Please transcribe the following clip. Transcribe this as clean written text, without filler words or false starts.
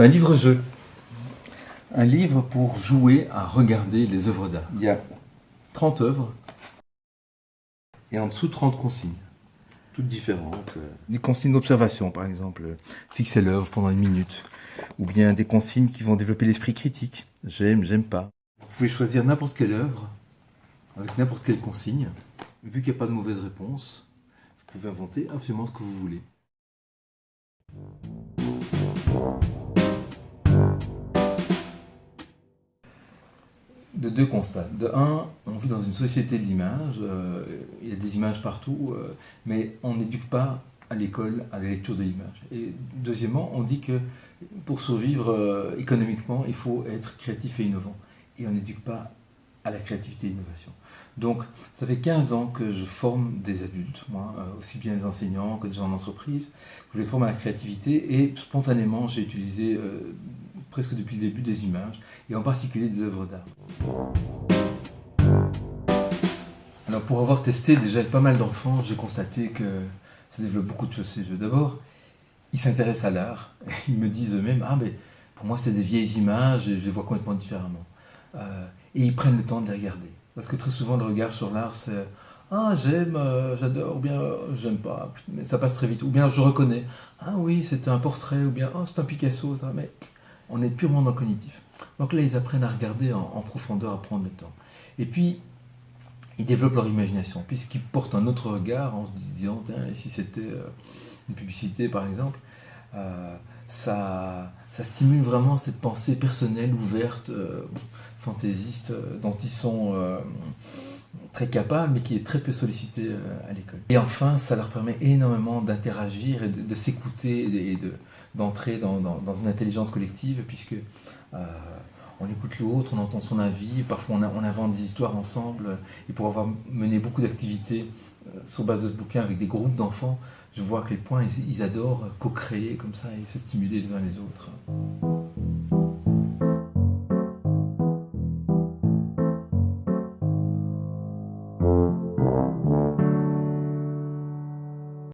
C'est un livre-jeu. Un livre pour jouer à regarder les œuvres d'art. Il y a 30 œuvres et en dessous 30 consignes, toutes différentes. Des consignes d'observation, par exemple, fixer l'œuvre pendant 1 minute, ou bien des consignes qui vont développer l'esprit critique, j'aime, j'aime pas. Vous pouvez choisir n'importe quelle œuvre, avec n'importe quelle consigne. Vu qu'il n'y a pas de mauvaise réponse, vous pouvez inventer absolument ce que vous voulez. De deux constats. De un, on vit dans une société de l'image, il y a des images partout, mais on n'éduque pas à l'école à la lecture de l'image. Et deuxièmement, on dit que pour survivre économiquement, il faut être créatif et innovant. Et on n'éduque pas à la créativité et l'innovation. Donc, ça fait 15 ans que je forme des adultes, moi, aussi bien des enseignants que des gens en entreprise. Je les forme à la créativité et spontanément, j'ai utilisé presque depuis le début des images, et en particulier des œuvres d'art. Alors, pour avoir testé déjà avec pas mal d'enfants, j'ai constaté que ça développe beaucoup de choses chez eux. D'abord, ils s'intéressent à l'art. Ils me disent eux-mêmes, ah mais pour moi c'est des vieilles images et je les vois complètement différemment. Et ils prennent le temps de les regarder. Parce que très souvent le regard sur l'art c'est ah j'aime, j'adore, ou bien j'aime pas, mais ça passe très vite. Ou bien je reconnais, ah oui c'est un portrait, ou bien oh, c'est un Picasso, ça. Mais on est purement dans le cognitif. Donc là ils apprennent à regarder en profondeur, à prendre le temps. Et puis ils développent leur imagination, puisqu'ils portent un autre regard en se disant, si c'était une publicité par exemple, ça stimule vraiment cette pensée personnelle, ouverte, fantaisiste, dont ils sont très capables, mais qui est très peu sollicitée à l'école. Et enfin, ça leur permet énormément d'interagir et de s'écouter et d'entrer dans une intelligence collective, puisque on écoute l'autre, on entend son avis, parfois on invente des histoires ensemble, et pour avoir mené beaucoup d'activités sur base de ce bouquin avec des groupes d'enfants, je vois à quel point ils adorent co-créer comme ça et se stimuler les uns les autres.